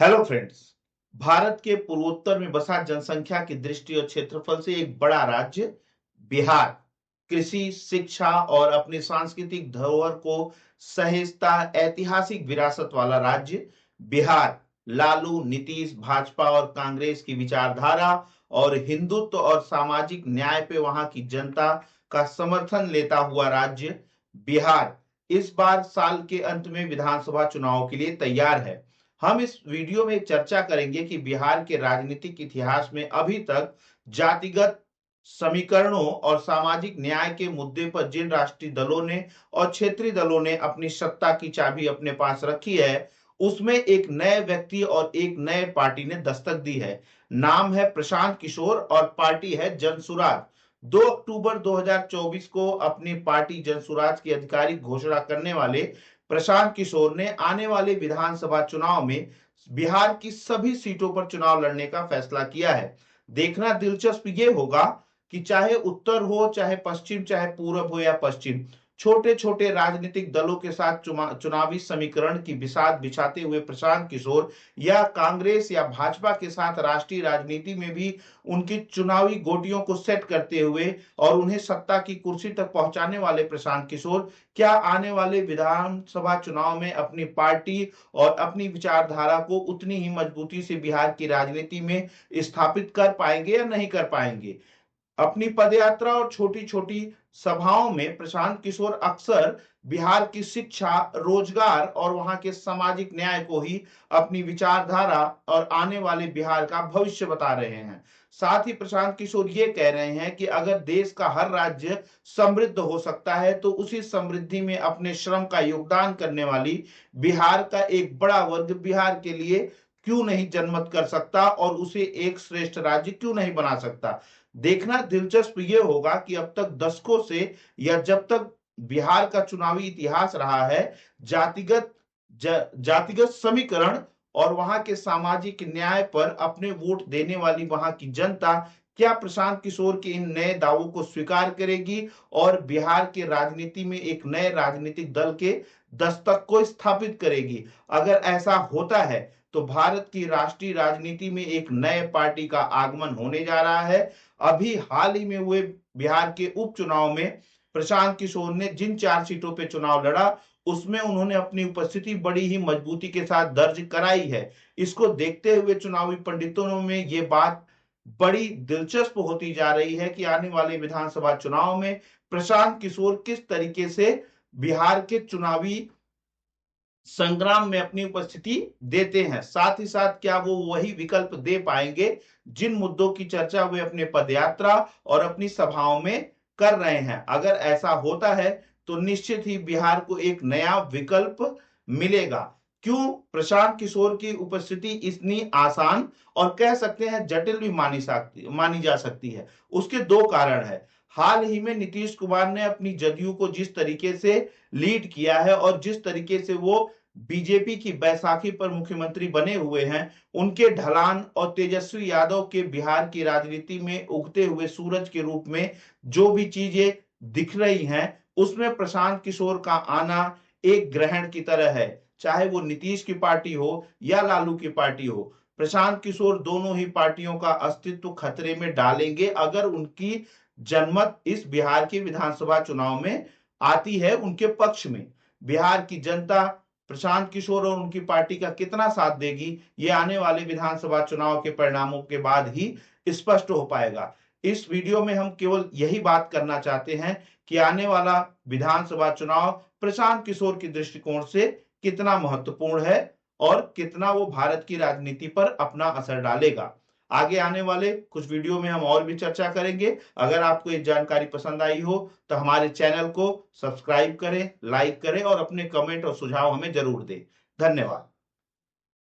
Hello friends. Bharat के पूर्वोत्तर में बसा जनसंख्या की दृष्टि और क्षेत्रफल से एक बड़ा राज्य बिहार कृषि, शिक्षा और अपनी सांस्कृतिक धरोहर को सहेजता ऐतिहासिक विरासत वाला राज्य बिहार लालू, नीतीश, भाजपा और कांग्रेस की विचारधारा और हिंदुत्व और सामाजिक न्याय पे वहां की जनता का समर्थन लेता हुआ राज्य बिहार इस बार साल के अंत में विधानसभा चुनाव के लिए तैयार है। हम इस वीडियो में चर्चा करेंगे कि बिहार के राजनीतिक इतिहास में अभी तक जातिगत समीकरणों और सामाजिक न्याय के मुद्दे पर जिन राष्ट्रीय दलों ने और क्षेत्रीय दलों ने अपनी सत्ता की चाबी अपने पास रखी है, उसमें एक नए व्यक्ति और एक नए पार्टी ने दस्तक दी है। नाम है प्रशांत किशोर और पार्टी है जनसुराज। 2 अक्टूबर 2024 को अपनी पार्टी जनसुराज की आधिकारिक घोषणा करने वाले प्रशांत किशोर ने आने वाले विधानसभा चुनाव में बिहार की सभी सीटों पर चुनाव लड़ने का फैसला किया है। देखना दिलचस्प ये होगा कि चाहे उत्तर हो, चाहे पश्चिम, चाहे पूरब हो या पश्चिम, छोटे छोटे राजनीतिक दलों के साथ चुनावी समीकरण की बिसात बिछाते हुए प्रशांत किशोर या कांग्रेस या भाजपा के साथ राष्ट्रीय राजनीति में भी उनकी चुनावी गोटियों को सेट करते हुए और उन्हें सत्ता की कुर्सी तक पहुंचाने वाले प्रशांत किशोर क्या आने वाले विधानसभा चुनाव में अपनी पार्टी और अपनी विचारधारा को उतनी ही मजबूती से बिहार की राजनीति में स्थापित कर पाएंगे या नहीं कर पाएंगे। अपनी पदयात्रा और छोटी छोटी सभाओं में प्रशांत किशोर अक्सर बिहार की शिक्षा, रोजगार और वहां के सामाजिक न्याय को ही अपनी विचारधारा और आने वाले बिहार का भविष्य बता रहे हैं। साथ ही प्रशांत किशोर ये कह रहे हैं कि अगर देश का हर राज्य समृद्ध हो सकता है तो उसी समृद्धि में अपने श्रम का योगदान करने वाली बिहार का एक बड़ा वर्ग बिहार के लिए क्यों नहीं जनमत कर सकता और उसे एक श्रेष्ठ राज्य क्यों नहीं बना सकता। देखना दिलचस्प ये होगा कि अब तक दशकों से या जब तक बिहार का चुनावी इतिहास रहा है, जातिगत जातिगत समीकरण और वहां के सामाजिक न्याय पर अपने वोट देने वाली वहां की जनता क्या प्रशांत किशोर के इन नए दावों को स्वीकार करेगी और बिहार के राजनीति में एक नए राजनीतिक दल के दस्तक को स्थापित करेगी। अगर ऐसा होता है तो भारत की राष्ट्रीय राजनीति में एक नए पार्टी का आगमन होने जा रहा है। अभी हाल ही में हुए बिहार के उपचुनाव में प्रशांत किशोर ने जिन 4 सीटों पे चुनाव लड़ा, उसमें उन्होंने अपनी उपस्थिति बड़ी ही मजबूती के साथ दर्ज कराई है। इसको देखते हुए चुनावी पंडितों में ये बात बड़ी दिलचस्प होती जा रही है कि आने वाले विधानसभा चुनाव में प्रशांत किशोर किस तरीके से बिहार के चुनावी संग्राम में अपनी उपस्थिति देते हैं। साथ ही साथ क्या वो वही विकल्प दे पाएंगे जिन मुद्दों की चर्चा वे अपने पदयात्रा और अपनी सभाओं में कर रहे हैं। अगर ऐसा होता है तो निश्चित ही बिहार को एक नया विकल्प मिलेगा। क्यों प्रशांत किशोर की उपस्थिति इतनी आसान और कह सकते हैं जटिल भी मानी जा सकती है, उसके 2 कारण है। हाल ही में नीतीश कुमार ने अपनी जदयू को जिस तरीके से लीड किया है और जिस तरीके से वो बीजेपी की बैसाखी पर मुख्यमंत्री बने हुए हैं, उनके ढलान और तेजस्वी यादव के बिहार की राजनीति में उगते हुए सूरज के रूप में जो भी चीजें दिख रही हैं, उसमें प्रशांत किशोर का आना एक ग्रहण की तरह है। चाहे वो नीतीश की पार्टी हो या लालू की पार्टी हो, प्रशांत किशोर दोनों ही पार्टियों का अस्तित्व खतरे में डालेंगे अगर उनकी जनमत इस बिहार के विधानसभा चुनाव में आती है उनके पक्ष में। बिहार की जनता प्रशांत किशोर और उनकी पार्टी का कितना साथ देगी, ये आने वाले विधानसभा चुनाव के परिणामों के बाद ही स्पष्ट हो पाएगा। इस वीडियो में हम केवल यही बात करना चाहते हैं कि आने वाला विधानसभा चुनाव प्रशांत किशोर की दृष्टिकोण से कितना महत्वपूर्ण है और कितना वो भारत की राजनीति पर अपना असर डालेगा। आगे आने वाले कुछ वीडियो में हम और भी चर्चा करेंगे। अगर आपको ये जानकारी पसंद आई हो तो हमारे चैनल को सब्सक्राइब करें, लाइक करें और अपने कमेंट और सुझाव हमें जरूर दें। धन्यवाद।